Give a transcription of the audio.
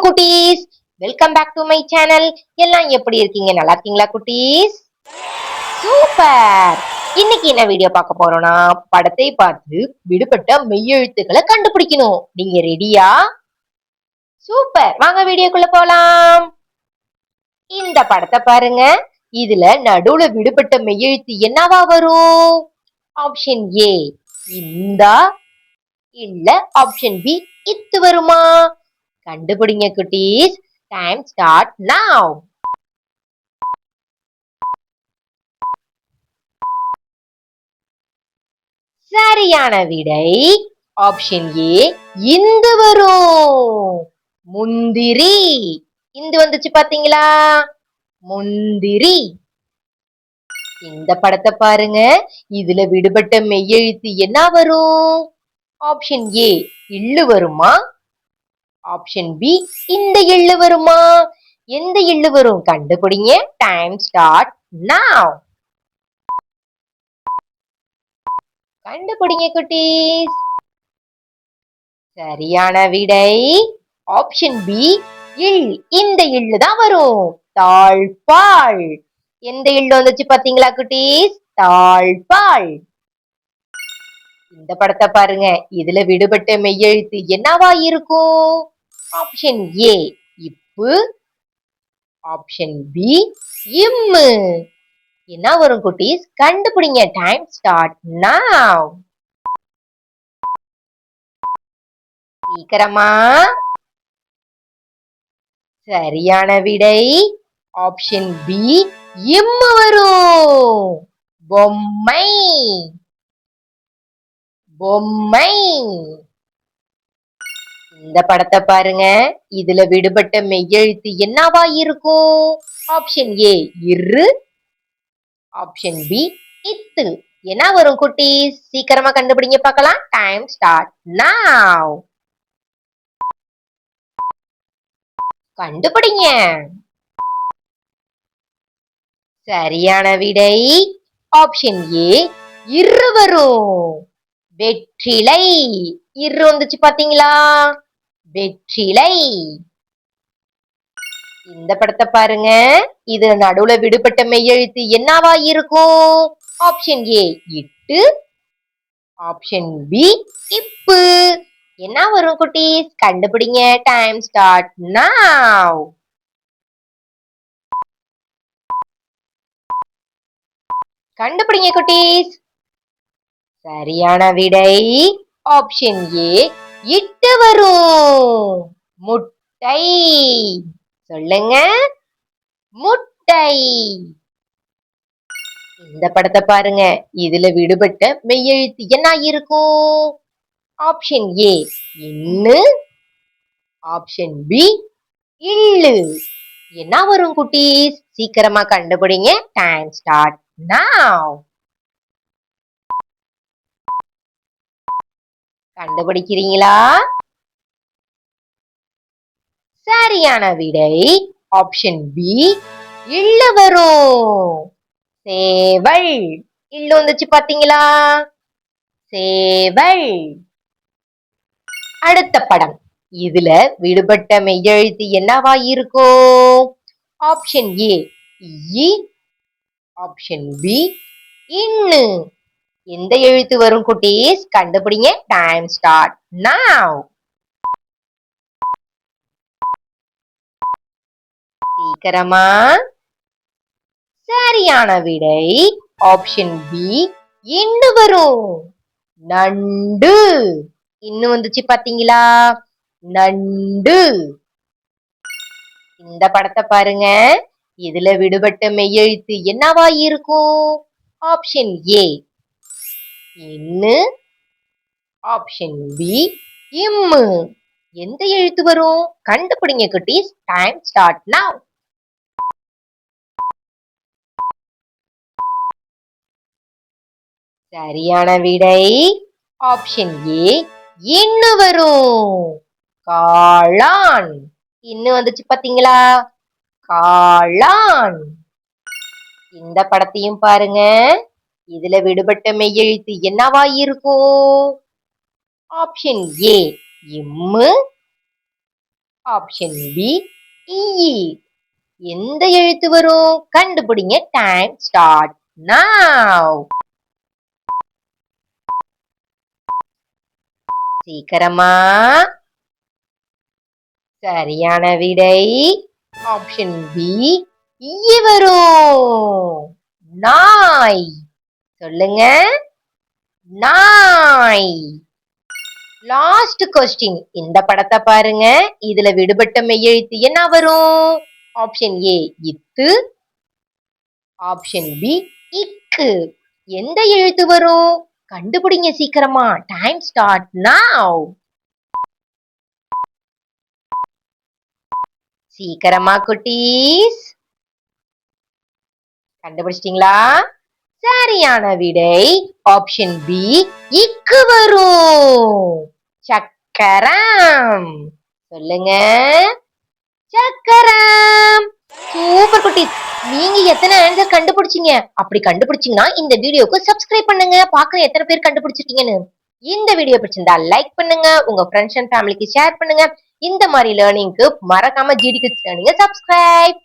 குட்டீஸ், welcome back to my channel. எல்லாம் எப்படி இருக்கீங்க? நல்லா இருக்கீங்களா குட்டீஸ்? சூப்பர். இன்னைக்கு என்ன வீடியோ பார்க்க போறோம்னா, படத்தை பார்த்து விடுபட்ட மெய்யெழுத்துக்களை கண்டுபிடிக்கணும். நீங்க ரெடியா? சூப்பர். வாங்க வீடியோக்குள்ள போலாம். இந்த படத்தை பாருங்க. இதுல நடுவுல விடுபட்ட மெய்யெழுத்து என்னவா வரும்? ஆப்ஷன் ஏ இந்தா, இல்ல ஆப்ஷன் பி இத்து வருமா? கண்டுபிடிங்க குட்டீஸ். Time start now. சரியான விடை ஆப்ஷன் ஏ இந்து வரும். முந்திரி. இந்து வந்துச்சு பாத்தீங்களா? முந்திரி. இந்த படத்தை பாருங்க. இதுல விடுபட்ட மெய்யெழுத்து என்ன வரும்? ஆப்ஷன் ஏ இல்லு வருமா? ஆப்ஷன் பி இந்த எள்ளு வருமா? எந்த எள்ளு வரும்? கண்டுபிடிங்க. Time start now. கண்டுபிடிங்க குட்டீஸ். சரியான விடை ஆப்ஷன் பி இல். இந்த இல்லு தான் வரும். தாழ்பாள். எந்த இல்லு வந்துச்சு பாத்தீங்களா குட்டீஸ்? தாழ்பாள். இந்த படத்தை பாருங்க. இதுல விடுபட்ட மெய்யெழுத்து என்னவா இருக்கும்? ஆப்ஷன் ஏ இப்பு. ஆப்ஷன் பி இம்மு. என்ன வரும் குட்டீஸ்? கண்டுபிடிங்க. Time start now. சீக்கிரமா. சரியான விடை ஆப்ஷன் பி இம்மு வரும். பொம்மை. பொம்மை. இந்த படத்தை பாருங்க. இதுல விடுபட்ட மெய்யெழுத்து என்னவா இருக்கும்? ஆப்ஷன் ஏ இரு. ஆப்ஷன் பி இத்து. என்ன வரும் குட்டீஸ்? சீக்கிரமா கண்டுபிடிங்க பார்க்கலாம். Time start now. கண்டுபிடிங்க. சரியான விடை ஆப்ஷன் ஏ இரு வரும். வெற்றிலை. இரு வந்துச்சு பாத்தீங்களா? வெற்றிலை. இந்த படத்தை பாருங்க. இது நடுவுல விடுபட்ட மெய்யெழுத்து என்னவா இருக்கும்? ஆப்ஷன் ஏ இட்டு. ஆப்ஷன் பி இப்பு. என்ன வரும் குட்டீஸ்? கண்டுபிடிங்க. Time start now. கண்டுபிடிங்க குட்டீஸ். சரியான விடை ஆப்ஷன் ஏ இட்டு வரும். முட்டை. சொல்லுங்க. முட்டை. இந்த படத்தை பாருங்க. இதுல விடுபட்ட மெய்யெழுத்து என்ன இருக்கும்? ஆப்ஷன் ஏ இன்னு. ஆப்ஷன் பி இல்லு. என்ன வரும் குட்டீஸ்? சீக்கிரமா கண்டுபிடிங்க. Time start now. கண்டுபிடிக்கிறீங்களா? சரியான விடை ஆப்ஷன் பி இல்லு வரும். சேவல். இல்லு வந்துச்சு பாத்தீங்களா? சேவல். அடுத்த படம். இதுல விடுபட்ட மெய்யெழுத்து என்னவா இருக்கும்? ஆப்ஷன் ஏ இ. ஆப்ஷன் பி இன்னு. எந்த எழுத்து வரும் குட்டீஸ்? கண்டுபிடிங்க. Time start now. சீக்கிரமா. சரியான விடை ஆப்ஷன் பி இன்னு வரும். நண்டு. இன்னும் வந்துச்சு பாத்தீங்களா? நண்டு. இந்த படத்தை பாருங்க. இதுல விடுபட்ட மெய்யெழுத்து என்னவா இருக்கும்? ஆப்ஷன் ஏ இன்னு. ஆப்ஷன் பி இம்மு. எந்த எழுத்து வரும்? கண்டுபிடிங்க குட்டீஸ். Time start now. சரியான விடை ஆப்ஷன் ஏ இன்னு வரும். காளான். இன்னு வந்துச்சு பாத்தீங்களா? காளான். இந்த படத்தையும் பாருங்க. இதுல விடுபட்ட மெய்யெழுத்து என்னவா இருக்கும்? ஆப்ஷன் ஏ இம்மு. ஆப்ஷன் பி இ. எந்த எழுத்து வரும்? கண்டுபிடிங்க. Time start now. சீக்கிரமா. சரியான விடை ஆப்ஷன் பி இ வரும். நாய். சொல்லுங்க. நாய். Last question. இந்த படத்தை பாருங்க. இதுல விடுபட்ட மெய்யெழுத்து என்ன வரும்? ஆப்ஷன் ஏ இத்து, ஆப்ஷன் பி இக்கு. எந்த எழுத்து வரும்? கண்டுபிடிங்க சீக்கிரமா. Time start now. சீக்கிரமா குட்டீஸ். கண்டுபிடிச்சிட்டீங்களா? சரியான விடை ஆப்ஷன் பி இக்கு வரும். சக்கரம். சொல்லுங்க. சக்கரம். சூப்பர் குட்டீஸ். நீங்க எத்தனை ஆன்சர் கண்டுபிடிச்சீங்க? அப்படி கண்டுபிடிச்சீங்கன்னா இந்த வீடியோக்கு சப்ஸ்கிரைப் பண்ணுங்க. பார்க்க எத்தனை பேர் கண்டுபிடிச்சிருக்கீங்கன்னு. இந்த வீடியோ பிடிச்சிருந்தா லைக் பண்ணுங்க. உங்க ஃப்ரெண்ட்ஸ் அண்ட் ஃபேமிலிக்கு ஷேர் பண்ணுங்க. இந்த மாதிரி லேர்னிங்க்கு மறக்காம ஜிடி கிட்ஸ் லேர்னிங்க சப்ஸ்கிரைப்.